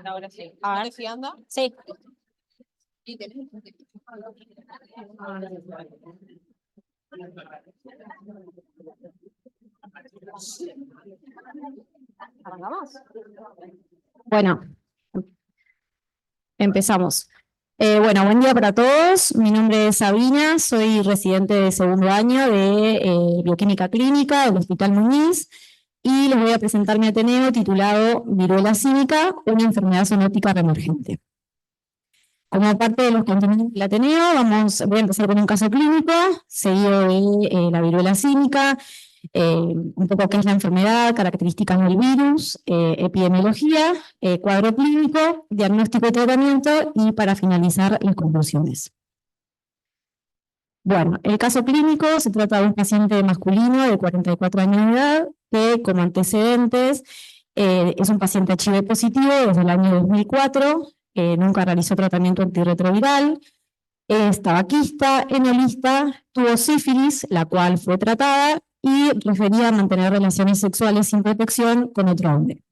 Ahora sí. A ver si anda. Sí. ¿Arrancamos? Bueno, empezamos. Bueno, buen día para todos. Mi nombre es Sabina, soy residente de segundo año de Bioquímica Clínica del Hospital Muñiz y les voy a presentar mi Ateneo titulado Viruela símica, una enfermedad zoonótica reemergente. Como parte de los contenidos del Ateneo, voy a empezar con un caso clínico, seguido de la viruela símica, un poco qué es la enfermedad, características del virus, epidemiología, cuadro clínico, diagnóstico y tratamiento, y para finalizar las conclusiones. Bueno, el caso clínico se trata de un paciente masculino de 44 años de edad que como antecedentes es un paciente HIV positivo desde el año 2004, nunca realizó tratamiento antirretroviral, es tabaquista, enolista, tuvo sífilis, la cual fue tratada y refería a mantener relaciones sexuales sin protección con otro hombre.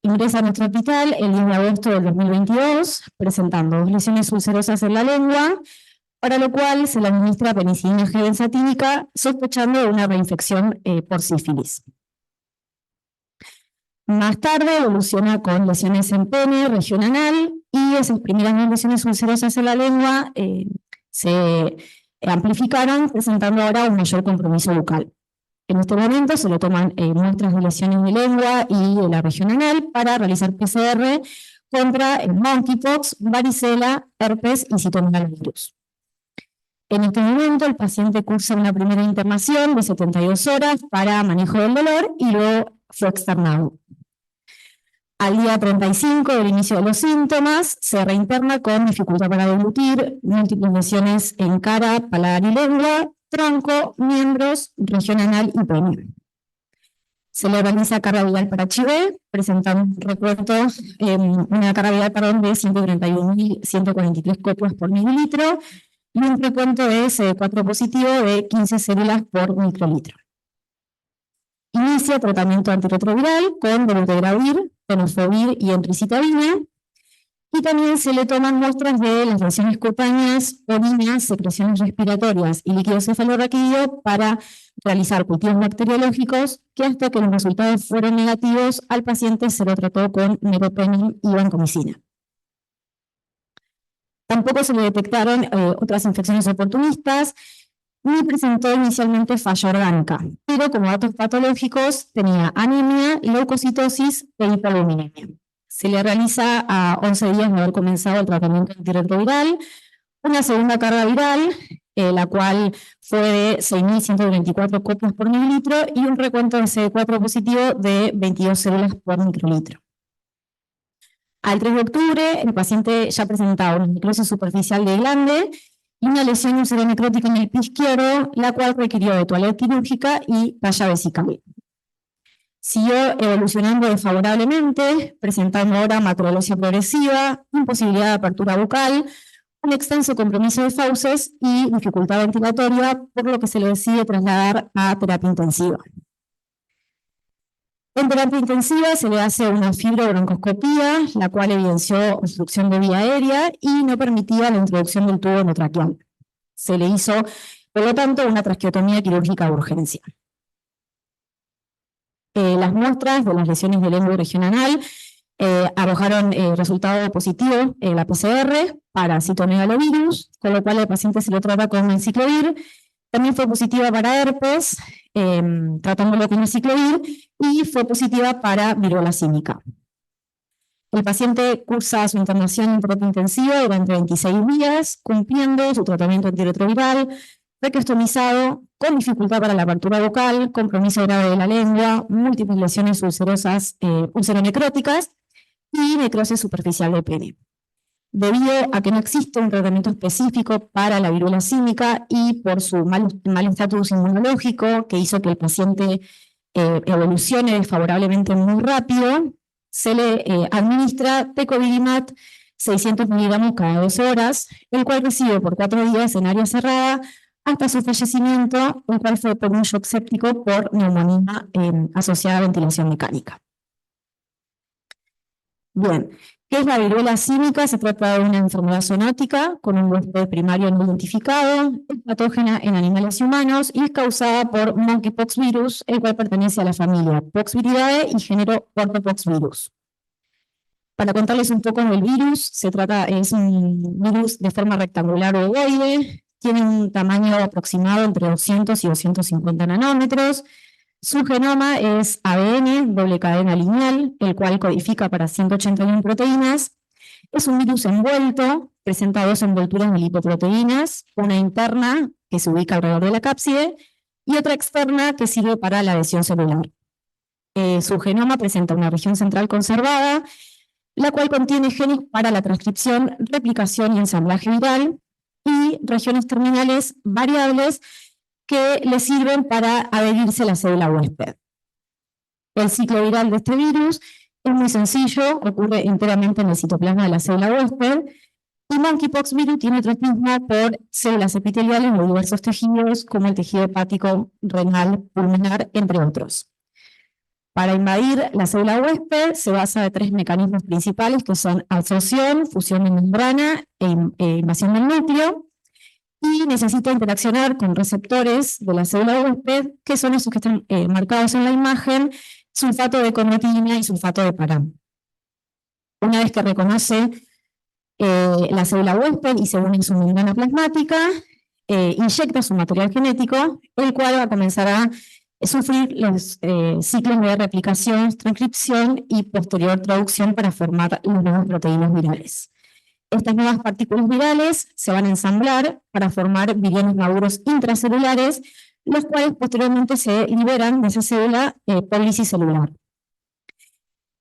Ingresa a nuestro hospital el 10 de agosto del 2022, presentando 2 lesiones ulcerosas en la lengua, para lo cual se le administra penicilina G benzatínica, sospechando de una reinfección por sífilis. Más tarde evoluciona con lesiones en pene, región anal, y esas primeras 2 lesiones ulcerosas en la lengua se amplificaron, presentando ahora un mayor compromiso bucal. En este momento se le toman muestras de lesiones de lengua y de la región anal para realizar PCR contra el monkeypox, varicela, herpes y citomegalovirus. En este momento el paciente cursa una primera internación de 72 horas para manejo del dolor y luego fue externado. Al día 35 del inicio de los síntomas, se reinterna con dificultad para deglutir, múltiples lesiones en cara, paladar y lengua, tronco, miembros, región anal y pene. Se le realiza carga viral para HIV, presentando un recuento, una carga viral de 131.143 copias por mililitro y un recuento de CD4 positivo de 15 células por microlitro. Inicia tratamiento antirretroviral con dolutegravir, tenofovir y entricitabina, y también se le toman muestras de las lesiones cutáneas, orina, secreciones respiratorias y líquido cefalorraquídeo para realizar cultivos bacteriológicos, que hasta que los resultados fueron negativos al paciente se lo trató con meropenem y vancomicina. Tampoco se le detectaron otras infecciones oportunistas, ni presentó inicialmente falla orgánica, pero como datos patológicos tenía anemia, leucocitosis e hipoalbuminemia. Se le realiza a 11 días de haber comenzado el tratamiento antirretroviral, una segunda carga viral, la cual fue de 6.124 copias por mililitro y un recuento de CD4 positivo de 22 células por microlitro. Al 3 de octubre, el paciente ya presentaba una necrosis superficial de glande y una lesión ulceronecrótica en el pie izquierdo, la cual requirió de toaleta quirúrgica y talla vesical. Siguió evolucionando desfavorablemente, presentando ahora macrolosia progresiva, imposibilidad de apertura bucal, un extenso compromiso de fauces y dificultad ventilatoria, por lo que se le decide trasladar a terapia intensiva. En terapia intensiva se le hace una fibrobroncoscopía, la cual evidenció obstrucción de vía aérea y no permitía la introducción del tubo endotraqueal. Se le hizo, por lo tanto, una traqueotomía quirúrgica de urgencia. Las muestras de las lesiones de lengua y región anal arrojaron resultado positivo en la PCR para citomegalovirus, con lo cual el paciente se lo trata con enciclovir. También fue positiva para herpes, tratándolo con enciclovir, y fue positiva para viruela símica. El paciente cursa su internación en terapia intensiva durante 26 días, cumpliendo su tratamiento antirretroviral, traqueostomizado, con dificultad para la apertura bucal, compromiso grave de la lengua, múltiples lesiones ulcerosas, ulceronecróticas y necrosis superficial de pene. Debido a que no existe un tratamiento específico para la viruela símica y por su mal estatus inmunológico, que hizo que el paciente evolucione desfavorablemente muy rápido, se le administra tecovirimat 600 miligramos cada 12 horas, el cual recibe por 4 días en área cerrada hasta su fallecimiento, el cual fue por un shock séptico por neumonía asociada a ventilación mecánica. Bien, ¿qué es la viruela símica? Se trata de una enfermedad zoonótica con un huésped primario no identificado, es patógena en animales y humanos y es causada por monkeypox virus, el cual pertenece a la familia Poxviridae y género Orthopox virus. Para contarles un poco del virus, es un virus de forma rectangular o ovoide, tiene un tamaño aproximado entre 200 y 250 nanómetros. Su genoma es ADN, doble cadena lineal, el cual codifica para 181 proteínas. Es un virus envuelto, presenta dos envolturas de lipoproteínas, una interna que se ubica alrededor de la cápside y otra externa que sirve para la adhesión celular. Su genoma presenta una región central conservada, la cual contiene genes para la transcripción, replicación y ensamblaje viral, y regiones terminales variables que le sirven para adherirse a la célula huésped. El ciclo viral de este virus es muy sencillo, ocurre enteramente en el citoplasma de la célula huésped, y monkeypox virus tiene tropismo por células epiteliales de diversos tejidos, como el tejido hepático, renal, pulmonar, entre otros. Para invadir la célula huésped se basa de tres mecanismos principales que son absorción, fusión de membrana e invasión del núcleo, y necesita interaccionar con receptores de la célula huésped, que son esos que están marcados en la imagen, sulfato de cromatina y sulfato de parán. Una vez que reconoce la célula huésped y se une en su membrana plasmática, inyecta su material genético, el cual va a comenzar a sufrir los ciclos de replicación, transcripción y posterior traducción para formar las nuevas proteínas virales. Estas nuevas partículas virales se van a ensamblar para formar viriones maduros intracelulares, los cuales posteriormente se liberan de esa célula por lisis celular.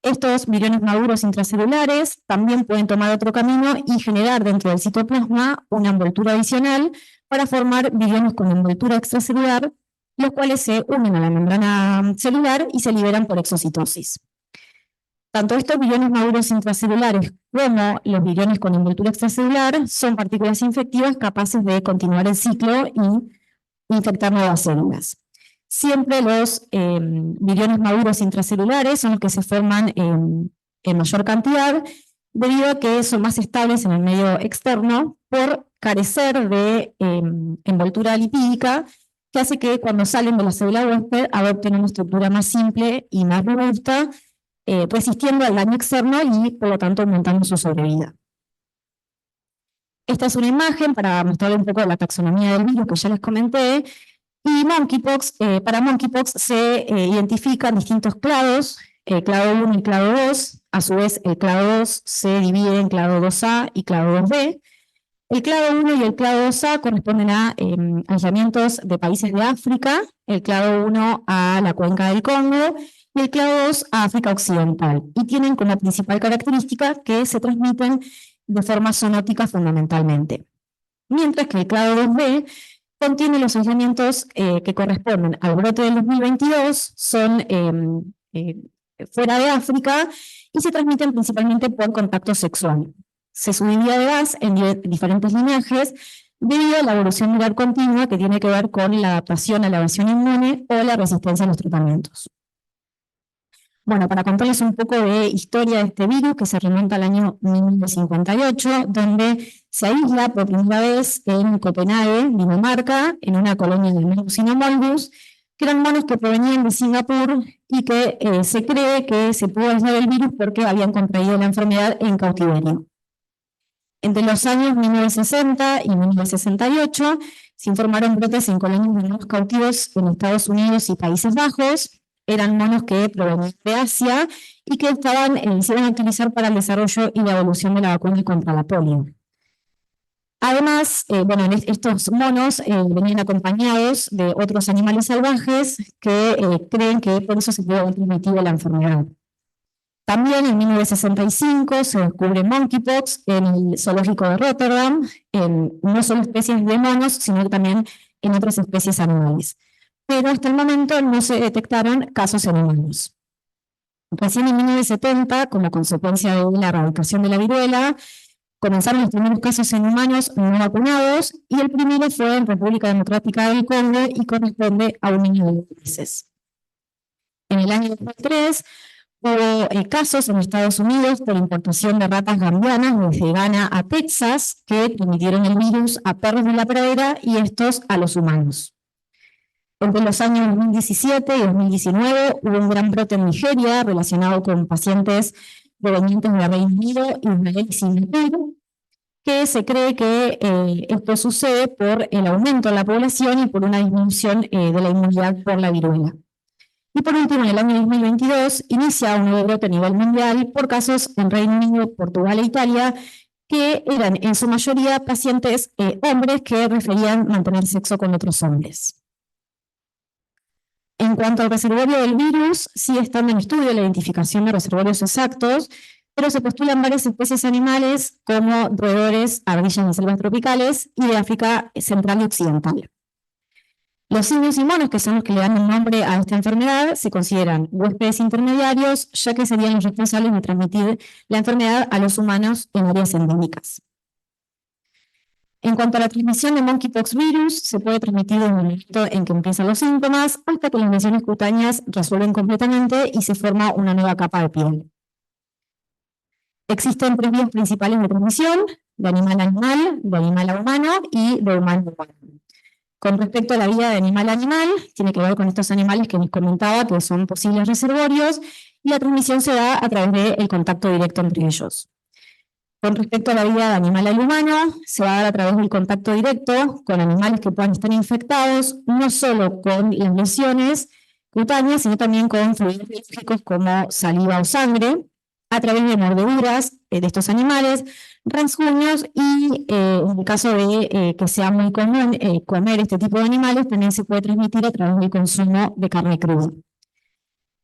Estos viriones maduros intracelulares también pueden tomar otro camino y generar dentro del citoplasma una envoltura adicional para formar viriones con envoltura extracelular, los cuales se unen a la membrana celular y se liberan por exocitosis. Tanto estos viriones maduros intracelulares como los viriones con envoltura extracelular son partículas infectivas capaces de continuar el ciclo y infectar nuevas células. Siempre los viriones maduros intracelulares son los que se forman en mayor cantidad, debido a que son más estables en el medio externo por carecer de envoltura lipídica, que hace que cuando salen de la célula huésped adopten una estructura más simple y más robusta, resistiendo al daño externo y por lo tanto aumentando su sobrevida. Esta es una imagen para mostrarles un poco la taxonomía del virus que ya les comenté. Y monkeypox, para monkeypox se identifican distintos clados, el clado 1 y clado 2, a su vez el clado 2 se divide en clado 2A y clado 2B. El clado 1 y el clado 2A corresponden a aislamientos de países de África, el clado 1 a la cuenca del Congo y el clado 2 a África Occidental, y tienen como principal característica que se transmiten de forma zoonótica fundamentalmente. Mientras que el clado 2B contiene los aislamientos que corresponden al brote del 2022, son fuera de África y se transmiten principalmente por contacto sexual. Se subdivide además en diferentes linajes debido a la evolución viral continua que tiene que ver con la adaptación a la evasión inmune o la resistencia a los tratamientos. Bueno, para contarles un poco de historia de este virus, que se remonta al año 1958, donde se aísla por primera vez en Copenhague, Dinamarca, en una colonia de monos cynomolgus, que eran monos que provenían de Singapur y que se cree que se pudo aislar el virus porque habían contraído la enfermedad en cautiverio. Entre los años 1960 y 1968 se informaron brotes en colonias de monos cautivos en Estados Unidos y Países Bajos. Eran monos que provenían de Asia y que se iban a utilizar para el desarrollo y la evolución de la vacuna contra la polio. Además, estos monos venían acompañados de otros animales salvajes que creen que por eso se pudo haber transmitido la enfermedad. También en 1965 se descubre monkeypox en el zoológico de Rotterdam, en no solo especies de monos, sino también en otras especies animales. Pero hasta el momento no se detectaron casos en humanos. Recién en 1970, como consecuencia de la erradicación de la viruela, comenzaron los primeros casos en humanos no vacunados, y el primero fue en República Democrática del Congo y corresponde a un niño de 2 meses. En el año 2003, Hubo casos en Estados Unidos por importación de ratas gambianas desde Ghana a Texas que transmitieron el virus a perros de la pradera y estos a los humanos. Entre los años 2017 y 2019 hubo un gran brote en Nigeria relacionado con pacientes provenientes de Reino Unido, Israel y Singapur, que se cree que esto sucede por el aumento de la población y por una disminución de la inmunidad por la viruela. Y por último, en el año 2022 inicia un nuevo brote a nivel mundial por casos en Reino Unido, Portugal e Italia, que eran en su mayoría pacientes hombres que referían mantener sexo con otros hombres. En cuanto al reservorio del virus, sigue estando en estudio la identificación de reservorios exactos, pero se postulan varias especies animales como roedores, ardillas de selvas tropicales y de África Central y Occidental. Los simios y monos, que son los que le dan el nombre a esta enfermedad, se consideran huéspedes intermediarios, ya que serían los responsables de transmitir la enfermedad a los humanos en áreas endémicas. En cuanto a la transmisión de monkeypox virus, se puede transmitir desde el momento en que empiezan los síntomas hasta que las lesiones cutáneas resuelven completamente y se forma una nueva capa de piel. Existen 3 vías principales de transmisión: de animal a animal, de animal a humano y de humano a humano. Con respecto a la vía de animal a animal, tiene que ver con estos animales que les comentaba que son posibles reservorios, y la transmisión se da a través del contacto directo entre ellos. Con respecto a la vida de animal al humano, se va a dar a través del contacto directo con animales que puedan estar infectados, no solo con las lesiones cutáneas, sino también con fluidos biológicos como saliva o sangre, a través de mordeduras de estos animales, rasguños y en el caso de que sea muy común comer este tipo de animales, también se puede transmitir a través del consumo de carne cruda.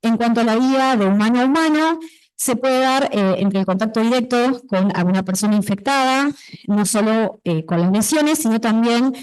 En cuanto a la vida de humano a humano, se puede dar entre el contacto directo con alguna persona infectada, no solo con las lesiones, sino también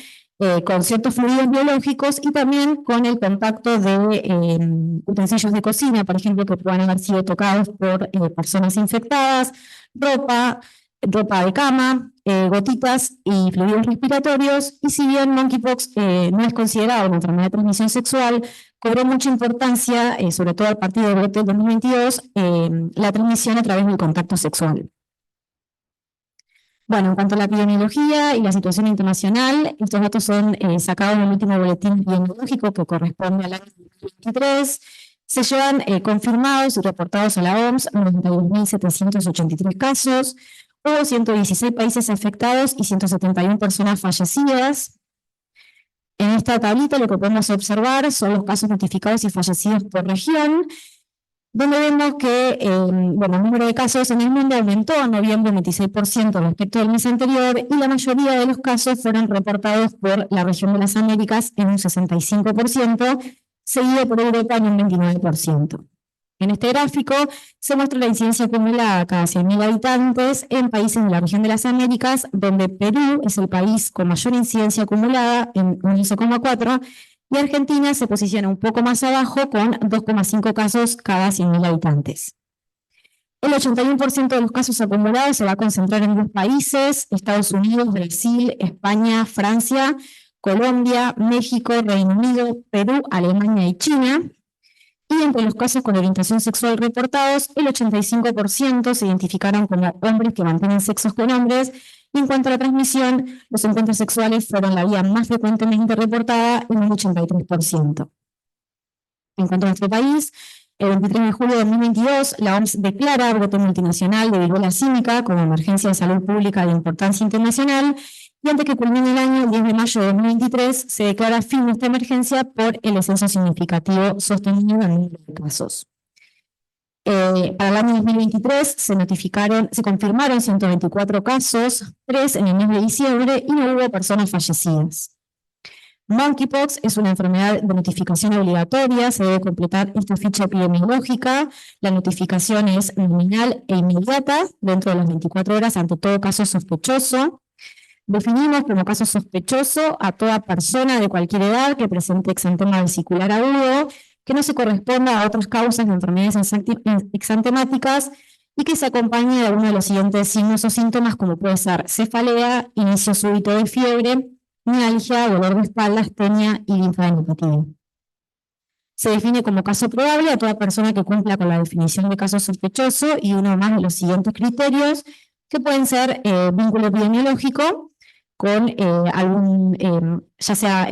con ciertos fluidos biológicos y también con el contacto de utensilios de cocina, por ejemplo, que puedan haber sido tocados por personas infectadas, ropa de cama, gotitas y fluidos respiratorios. Y si bien monkeypox no es considerado una enfermedad de transmisión sexual, cobró mucha importancia, sobre todo a partir del brote del 2022, la transmisión a través del contacto sexual. Bueno, en cuanto a la epidemiología y la situación internacional, estos datos son sacados del último boletín epidemiológico que corresponde al año 2023. Se llevan confirmados y reportados a la OMS 92.783 casos, hubo 116 países afectados y 171 personas fallecidas. En esta tablita lo que podemos observar son los casos notificados y fallecidos por región, donde vemos que el número de casos en el mundo aumentó en noviembre un 26% respecto del mes anterior, y la mayoría de los casos fueron reportados por la región de las Américas en un 65%, seguido por Europa en un 29%. En este gráfico se muestra la incidencia acumulada cada 100.000 habitantes en países de la región de las Américas, donde Perú es el país con mayor incidencia acumulada en 11,4, y Argentina se posiciona un poco más abajo con 2,5 casos cada 100.000 habitantes. El 81% de los casos acumulados se va a concentrar en 2 países: Estados Unidos, Brasil, España, Francia, Colombia, México, Reino Unido, Perú, Alemania y China. Y entre los casos con orientación sexual reportados, el 85% se identificaron como hombres que mantienen sexos con hombres, y en cuanto a la transmisión, los encuentros sexuales fueron la vía más frecuentemente reportada en un 83%. En cuanto a nuestro país, el 23 de julio de 2022, la OMS declara brote multinacional de viruela símica como emergencia de salud pública de importancia internacional, y antes que culmine el año, el 10 de mayo de 2023, se declara fin de esta emergencia por el descenso significativo sostenido en el número de casos. Para el año 2023 se confirmaron 124 casos, 3 en el mes de diciembre, y no hubo personas fallecidas. Monkeypox es una enfermedad de notificación obligatoria, se debe completar esta ficha epidemiológica. La notificación es nominal e inmediata dentro de las 24 horas ante todo caso sospechoso. Definimos como caso sospechoso a toda persona de cualquier edad que presente exantema vesicular agudo, que no se corresponda a otras causas de enfermedades exantemáticas y que se acompañe de alguno de los siguientes signos o síntomas, como puede ser cefalea, inicio súbito de fiebre, mialgia, dolor de espalda, astenia y linfadenopatía. Se define como caso probable a toda persona que cumpla con la definición de caso sospechoso y uno más de los siguientes criterios, que pueden ser vínculo epidemiológico, con algún, ya sea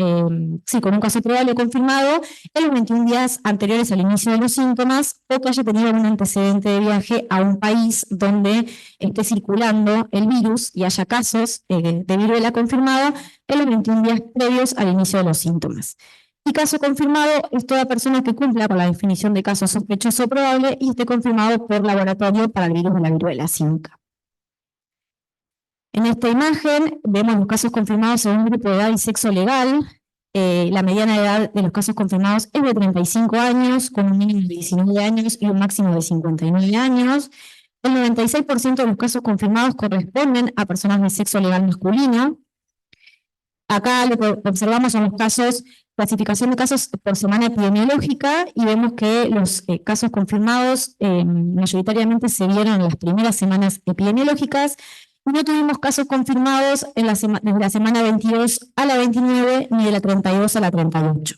sí, con un caso probable confirmado en los 21 días anteriores al inicio de los síntomas, o que haya tenido un antecedente de viaje a un país donde esté circulando el virus y haya casos de viruela confirmado en los 21 días previos al inicio de los síntomas. Y caso confirmado es toda persona que cumpla con la definición de caso sospechoso o probable y esté confirmado por laboratorio para el virus de la viruela símica. En esta imagen vemos los casos confirmados en un grupo de edad y sexo legal. La mediana edad de los casos confirmados es de 35 años, con un mínimo de 19 años y un máximo de 59 años. El 96% de los casos confirmados corresponden a personas de sexo legal masculino. Acá lo que observamos son los casos, clasificación de casos por semana epidemiológica, y vemos que los casos confirmados mayoritariamente se vieron en las primeras semanas epidemiológicas. No tuvimos casos confirmados en desde la semana 22 a la 29, ni de la 32 a la 38.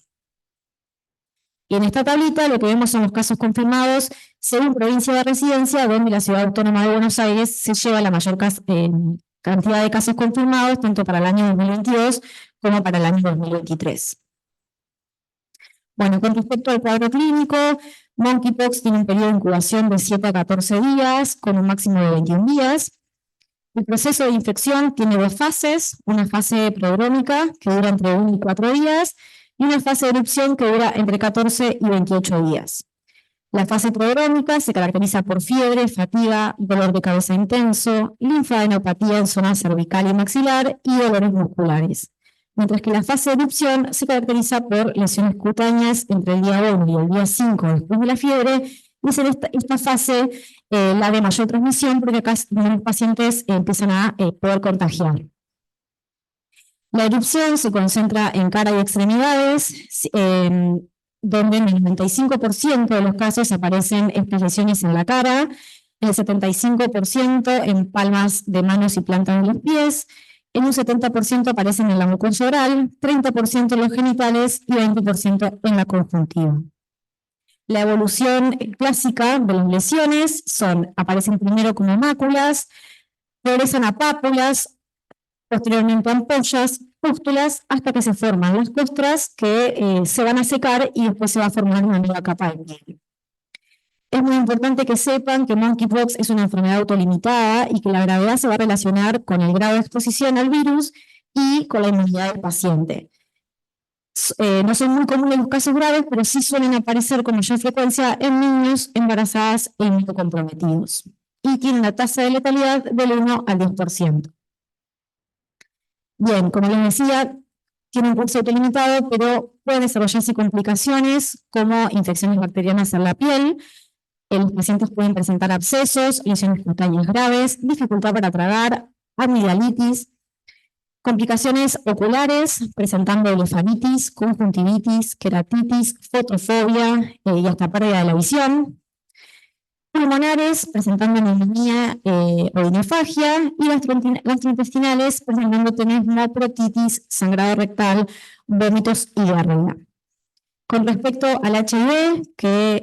Y en esta tablita lo que vemos son los casos confirmados según provincia de residencia, donde la Ciudad Autónoma de Buenos Aires se lleva la mayor cantidad de casos confirmados, tanto para el año 2022 como para el año 2023. Bueno, con respecto al cuadro clínico, Monkeypox tiene un periodo de incubación de 7 a 14 días, con un máximo de 21 días. El proceso de infección tiene dos fases, una fase prodrómica que dura entre 1 y 4 días y una fase de erupción que dura entre 14 y 28 días. La fase prodrómica se caracteriza por fiebre, fatiga, dolor de cabeza intenso, linfadenopatía en zona cervical y maxilar y dolores musculares. Mientras que la fase de erupción se caracteriza por lesiones cutáneas entre el día 1 y el día 5 después de la fiebre. Y es en esta fase la de mayor transmisión, porque acá los pacientes empiezan a poder contagiar. La erupción se concentra en cara y extremidades, donde en el 95% de los casos aparecen estas lesiones en la cara, el 75% en palmas de manos y plantas de los pies, en un 70% aparecen en la mucosa oral, 30% en los genitales y 20% en la conjuntiva. La evolución clásica de las lesiones aparecen primero como máculas, progresan a pápulas, posteriormente ampollas, pústulas, hasta que se forman las costras que se van a secar y después se va a formar una nueva capa de piel. Es muy importante que sepan que Monkeypox es una enfermedad autolimitada y que la gravedad se va a relacionar con el grado de exposición al virus y con la inmunidad del paciente. No son muy comunes los casos graves, pero sí suelen aparecer con mayor frecuencia en niños, embarazadas e inmunocomprometidos. Y tienen una tasa de letalidad del 1 al 10%. Bien, como les decía, tiene un curso autolimitado, pero pueden desarrollarse complicaciones como infecciones bacterianas en la piel. Los pacientes pueden presentar abscesos, lesiones cutáneas graves, dificultad para tragar, amigdalitis, complicaciones oculares, presentando blefaritis, conjuntivitis, queratitis, fotofobia y hasta pérdida de la visión. Pulmonares, presentando neumonía o inofagia, y gastrointestinales, presentando tenesmo, protitis, sangrado rectal, vómitos y diarrea. Con respecto al HIV, que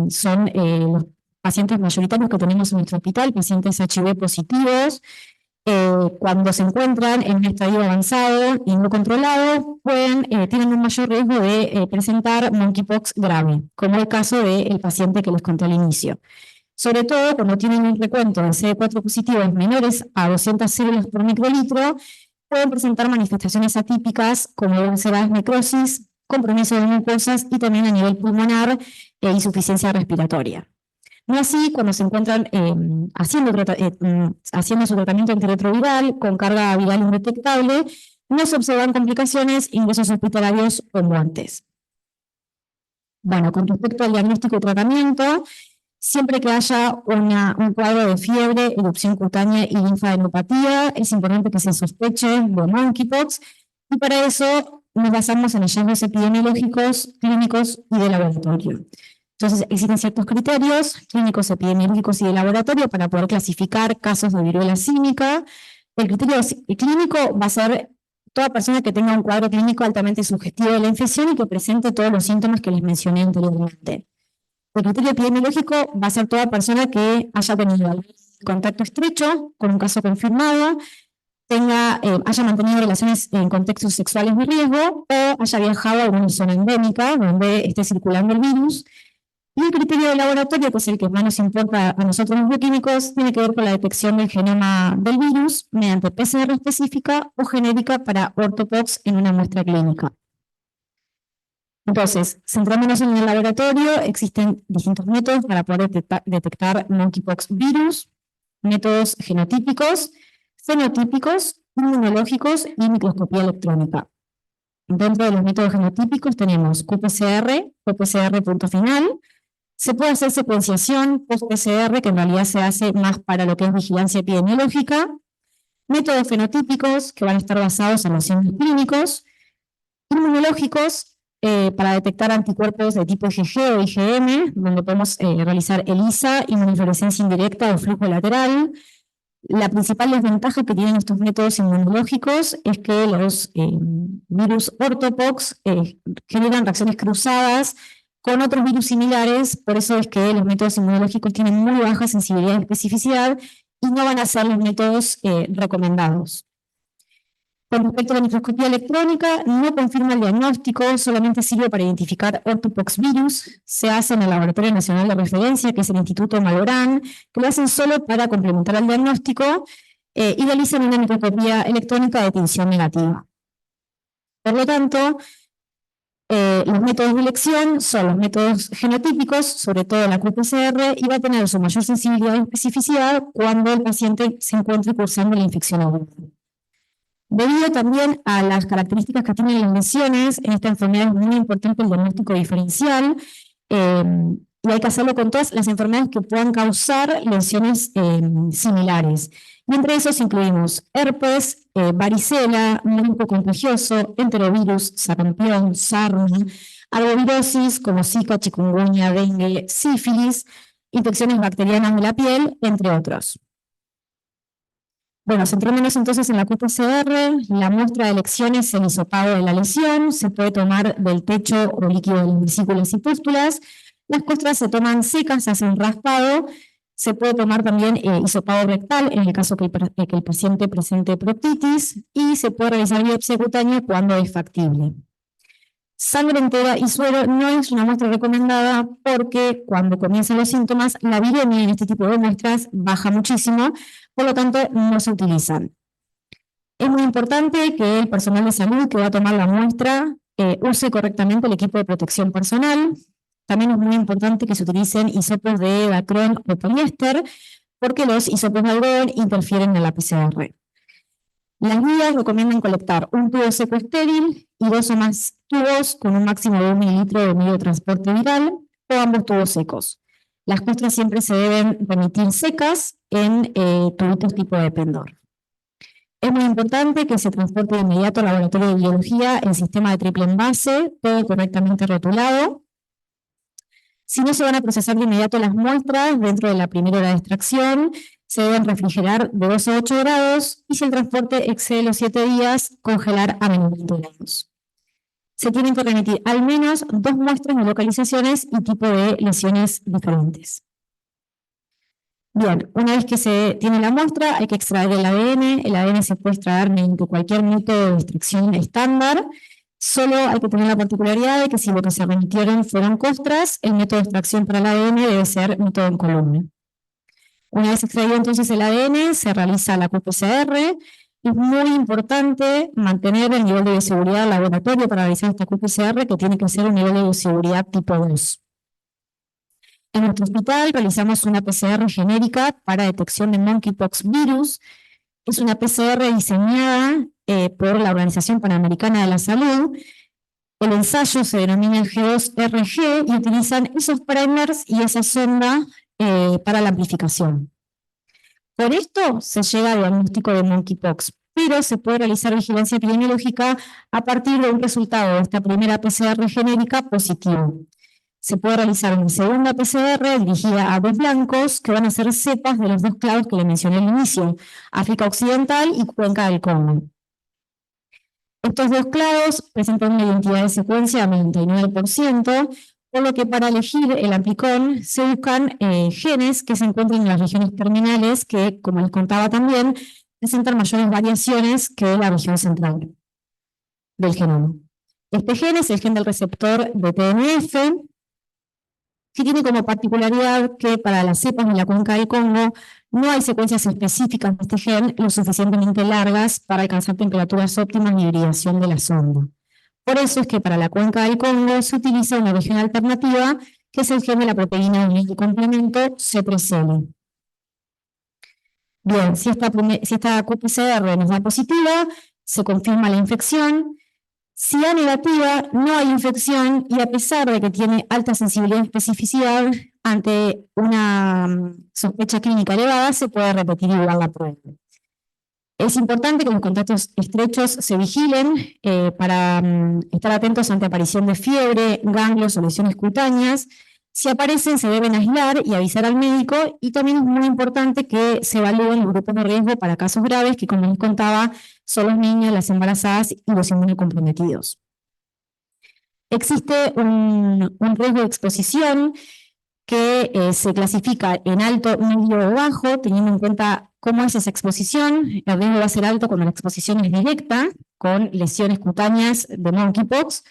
son los pacientes mayoritarios que tenemos en nuestro hospital, pacientes HIV positivos, cuando se encuentran en un estadio avanzado y no controlado, tienen un mayor riesgo de presentar Monkeypox grave, como el caso del paciente que les conté al inicio. Sobre todo cuando tienen un recuento de CD4 positivos menores a 200 células por microlitro, pueden presentar manifestaciones atípicas como ulceradas necrosis, compromiso de mucosas y también a nivel pulmonar insuficiencia respiratoria. No así cuando se encuentran haciendo su tratamiento antirretroviral con carga viral indetectable, no se observan complicaciones, ingresos hospitalarios o muertes. Bueno, con respecto al diagnóstico y tratamiento, siempre que haya un cuadro de fiebre, erupción cutánea y linfadenopatía, es importante que se sospeche de Monkeypox, y para eso nos basamos en hallazgos epidemiológicos, clínicos y de laboratorio. Entonces, existen ciertos criterios clínicos, epidemiológicos y de laboratorio para poder clasificar casos de viruela símica. El criterio clínico va a ser toda persona que tenga un cuadro clínico altamente sugestivo de la infección y que presente todos los síntomas que les mencioné anteriormente. El criterio epidemiológico va a ser toda persona que haya tenido contacto estrecho con un caso confirmado, haya mantenido relaciones en contextos sexuales de riesgo o haya viajado a alguna zona endémica donde esté circulando el virus. Y el criterio de laboratorio, que es el que más nos importa a nosotros los bioquímicos, tiene que ver con la detección del genoma del virus mediante PCR específica o genérica para ortopox en una muestra clínica. Entonces, centrándonos en el laboratorio, existen distintos métodos para poder detectar monkeypox virus, métodos genotípicos, fenotípicos, inmunológicos y microscopía electrónica. Dentro de los métodos genotípicos tenemos qPCR o PCR punto final. Se puede hacer secuenciación post-PCR, que en realidad se hace más para lo que es vigilancia epidemiológica. Métodos fenotípicos, que van a estar basados en los signos clínicos. Inmunológicos, para detectar anticuerpos de tipo IgG o IgM, donde podemos realizar ELISA, inmunofluorescencia indirecta o flujo lateral. La principal desventaja que tienen estos métodos inmunológicos es que los virus ortopox generan reacciones cruzadas con otros virus similares, por eso es que los métodos inmunológicos tienen muy baja sensibilidad y especificidad y no van a ser los métodos recomendados. Con respecto a la microscopía electrónica, no confirma el diagnóstico, solamente sirve para identificar ortopox virus. Se hace en el Laboratorio Nacional de Referencia, que es el Instituto Malbrán, que lo hacen solo para complementar el diagnóstico y realizan una microscopía electrónica de tinción negativa. Por lo tanto, los métodos de elección son los métodos genotípicos, sobre todo la qPCR, y va a tener su mayor sensibilidad y especificidad cuando el paciente se encuentre cursando la infección aguda. Debido también a las características que tienen las lesiones, en esta enfermedad es muy importante el diagnóstico diferencial, y hay que hacerlo con todas las enfermedades que puedan causar lesiones similares. Y entre esos incluimos herpes, varicela, monococo contagioso, enterovirus, sarampión, sarna, arbovirosis como Zika, chikungunya, dengue, sífilis, infecciones bacterianas de la piel, entre otros. Bueno, centrémonos entonces en la qPCR. La muestra de elección es el hisopado de la lesión, se puede tomar del techo o líquido de las vesículas y pústulas. Las costras se toman secas, se hacen raspado. Se puede tomar también hisopado rectal en el caso que el paciente presente proctitis, y se puede realizar biopsia cutánea cuando es factible. Sangre entera y suero no es una muestra recomendada porque cuando comienzan los síntomas, la viremia en este tipo de muestras baja muchísimo, por lo tanto no se utilizan. Es muy importante que el personal de salud que va a tomar la muestra use correctamente el equipo de protección personal. También es muy importante que se utilicen hisopos de dacrón o poliéster, porque los hisopos de algodón interfieren en la PCR. Las guías recomiendan colectar un tubo seco estéril y 2 o más tubos con un máximo de 1 mililitro de medio de transporte viral o ambos tubos secos. Las costras siempre se deben remitir secas en tubitos tipo de pendor. Es muy importante que se transporte de inmediato al laboratorio de biología el sistema de triple envase, todo correctamente rotulado. Si no se van a procesar de inmediato las muestras dentro de la primera hora de extracción, se deben refrigerar de 2 a 8 grados y si el transporte excede los 7 días, congelar a menos 20 grados. Se tienen que remitir al menos 2 muestras de localizaciones y tipo de lesiones diferentes. Bien, una vez que se tiene la muestra, hay que extraer el ADN. El ADN se puede extraer mediante cualquier método de extracción estándar. Solo hay que tener la particularidad de que si lo que se remitieron fueron costras, el método de extracción para el ADN debe ser método en columna. Una vez extraído entonces el ADN, se realiza la qPCR. Es muy importante mantener el nivel de bioseguridad del laboratorio para realizar esta qPCR, que tiene que ser un nivel de bioseguridad tipo 2. En nuestro hospital realizamos una PCR genérica para detección de monkeypox virus. Es una PCR diseñada por la Organización Panamericana de la Salud. El ensayo se denomina el G2RG y utilizan esos primers y esa sonda para la amplificación. Por esto se llega al diagnóstico de monkeypox, pero se puede realizar vigilancia epidemiológica a partir de un resultado de esta primera PCR genérica positivo. Se puede realizar una segunda PCR dirigida a 2 blancos que van a ser cepas de los 2 clavos que le mencioné al inicio, África Occidental y Cuenca del Congo. Estos dos clados presentan una identidad de secuencia de 99%, por lo que para elegir el amplicón se buscan genes que se encuentran en las regiones terminales que, como les contaba también, presentan mayores variaciones que la región central del genoma. Este gen es el gen del receptor de TNF, que tiene como particularidad que para las cepas de la cuenca del Congo no hay secuencias específicas de este gen lo suficientemente largas para alcanzar temperaturas óptimas de hibridación de la sonda. Por eso es que para la cuenca del Congo se utiliza una región alternativa, que es el gen de la proteína de complemento C3L. Bien, si esta qPCR nos da positiva, se confirma la infección. Si da negativa, no hay infección y a pesar de que tiene alta sensibilidad y especificidad, ante una sospecha clínica elevada, se puede repetir igual la prueba. Es importante que los contactos estrechos se vigilen para estar atentos ante aparición de fiebre, ganglios o lesiones cutáneas. Si aparecen, se deben aislar y avisar al médico, y también es muy importante que se evalúen los grupos de riesgo para casos graves, que como les contaba, son los niños, las embarazadas y los inmunocomprometidos. Existe un riesgo de exposición que se clasifica en alto, medio o bajo, teniendo en cuenta cómo es esa exposición. El riesgo va a ser alto cuando la exposición es directa, con lesiones cutáneas de monkeypox.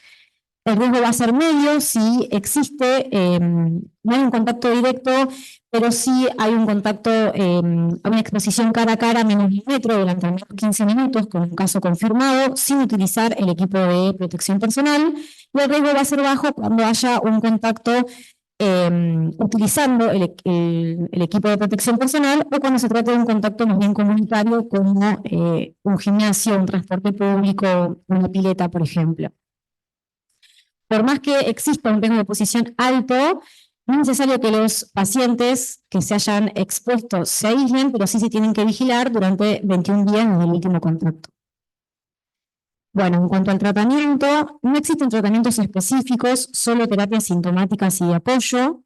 El riesgo va a ser medio si existe, no hay un contacto directo, pero sí hay un contacto, una exposición cara a cara menos de 1 metro durante al menos 15 minutos, con un caso confirmado, sin utilizar el equipo de protección personal. Y el riesgo va a ser bajo cuando haya un contacto utilizando el equipo de protección personal, o cuando se trata de un contacto más bien comunitario, como un gimnasio, un transporte público, una pileta, por ejemplo. Por más que exista un riesgo de exposición alto, no es necesario que los pacientes que se hayan expuesto se aíslen, pero sí se tienen que vigilar durante 21 días desde el último contacto. Bueno, en cuanto al tratamiento, no existen tratamientos específicos, solo terapias sintomáticas y de apoyo.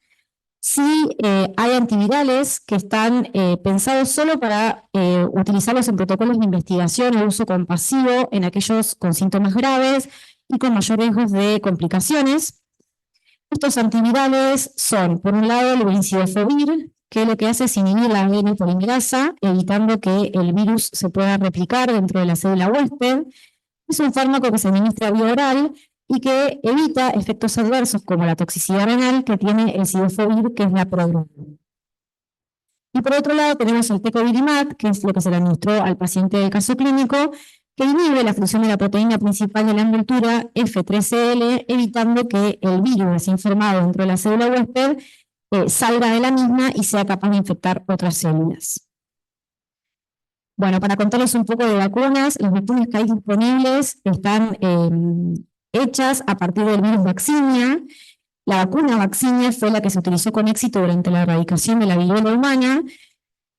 Sí hay antivirales que están pensados solo para utilizarlos en protocolos de investigación o uso compasivo en aquellos con síntomas graves y con mayor riesgo de complicaciones. Estos antivirales son, por un lado, el benzidofovir, que lo que hace es inhibir la ADN polimerasa, evitando que el virus se pueda replicar dentro de la célula huésped. Es un fármaco que se administra vía oral y que evita efectos adversos como la toxicidad renal que tiene el cidofovir, que es la prodrug. Y por otro lado tenemos el tecovirimat, que es lo que se le administró al paciente del caso clínico, que inhibe la función de la proteína principal de la envoltura, F3L, evitando que el virus desinformado dentro de la célula huésped salga de la misma y sea capaz de infectar otras células. Bueno, para contarles un poco de vacunas, las vacunas que hay disponibles están hechas a partir del virus Vaccinia. La vacuna Vaccinia fue la que se utilizó con éxito durante la erradicación de la viruela humana.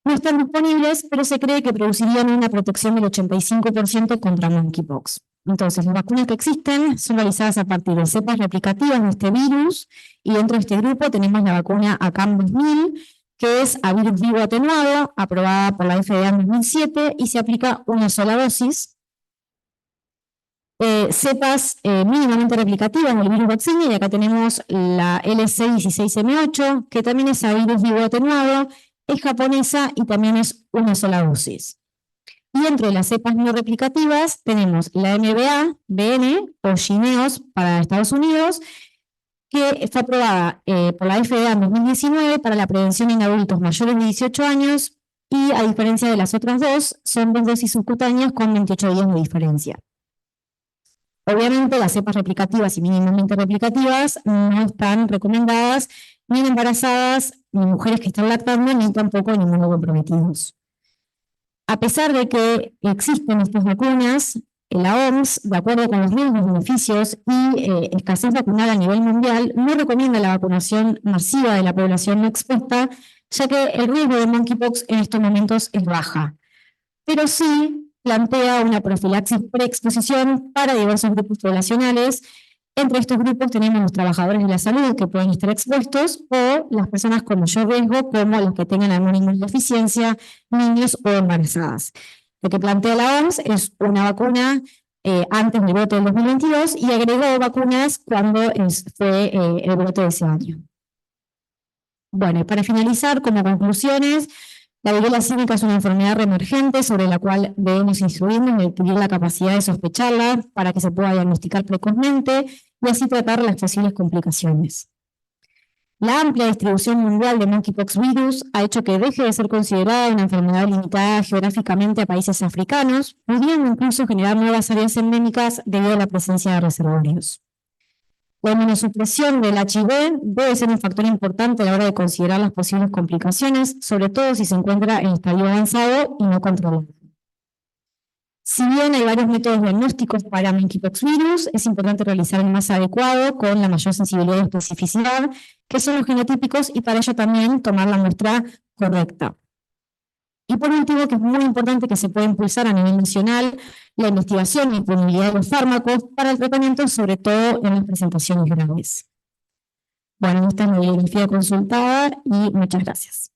No están disponibles, pero se cree que producirían una protección del 85% contra monkeypox. Entonces, las vacunas que existen son realizadas a partir de cepas replicativas de este virus, y dentro de este grupo tenemos la vacuna ACAM 2000, que es a virus vivo atenuado, aprobada por la FDA en 2007, y se aplica una sola dosis. Cepas mínimamente replicativas del virus Vaccinia, y acá tenemos la LC16M8, que también es a virus vivo atenuado, es japonesa y también es una sola dosis. Y dentro de las cepas no replicativas tenemos la MBA, BN o Gineos para Estados Unidos, que está aprobada por la FDA en 2019 para la prevención en adultos mayores de 18 años, y a diferencia de las otras dos, son 2 dosis subcutáneas con 28 días de diferencia. Obviamente las cepas replicativas y mínimamente replicativas no están recomendadas ni en embarazadas, ni en mujeres que están lactando, ni tampoco en inmunocomprometidos. A pesar de que existen estas vacunas, la OMS, de acuerdo con los riesgos, beneficios y escasez vacunal a nivel mundial, no recomienda la vacunación masiva de la población no expuesta, ya que el riesgo de monkeypox en estos momentos es baja. Pero sí plantea una profilaxis preexposición para diversos grupos poblacionales. Entre estos grupos tenemos los trabajadores de la salud que pueden estar expuestos, o las personas con mayor riesgo, como los que tengan alguna inmunodeficiencia, niños o embarazadas. Lo que plantea la OMS es una vacuna antes del brote del 2022 y agregó vacunas cuando fue el brote de ese año. Bueno, y para finalizar, como conclusiones, la viruela símica es una enfermedad reemergente sobre la cual debemos instruirnos y adquirir la capacidad de sospecharla para que se pueda diagnosticar precozmente y así tratar las posibles complicaciones. La amplia distribución mundial de monkeypox virus ha hecho que deje de ser considerada una enfermedad limitada geográficamente a países africanos, pudiendo incluso generar nuevas áreas endémicas debido a la presencia de reservorios. La inmunosupresión del HIV debe ser un factor importante a la hora de considerar las posibles complicaciones, sobre todo si se encuentra en estadio avanzado y no controlado. Si bien hay varios métodos diagnósticos para monkeypox virus, es importante realizar el más adecuado con la mayor sensibilidad y especificidad, que son los genotípicos, y para ello también tomar la muestra correcta. Y por último, que es muy importante que se pueda impulsar a nivel nacional la investigación y disponibilidad de los fármacos para el tratamiento, sobre todo en las presentaciones graves. Bueno, esta es la bibliografía consultada y muchas gracias.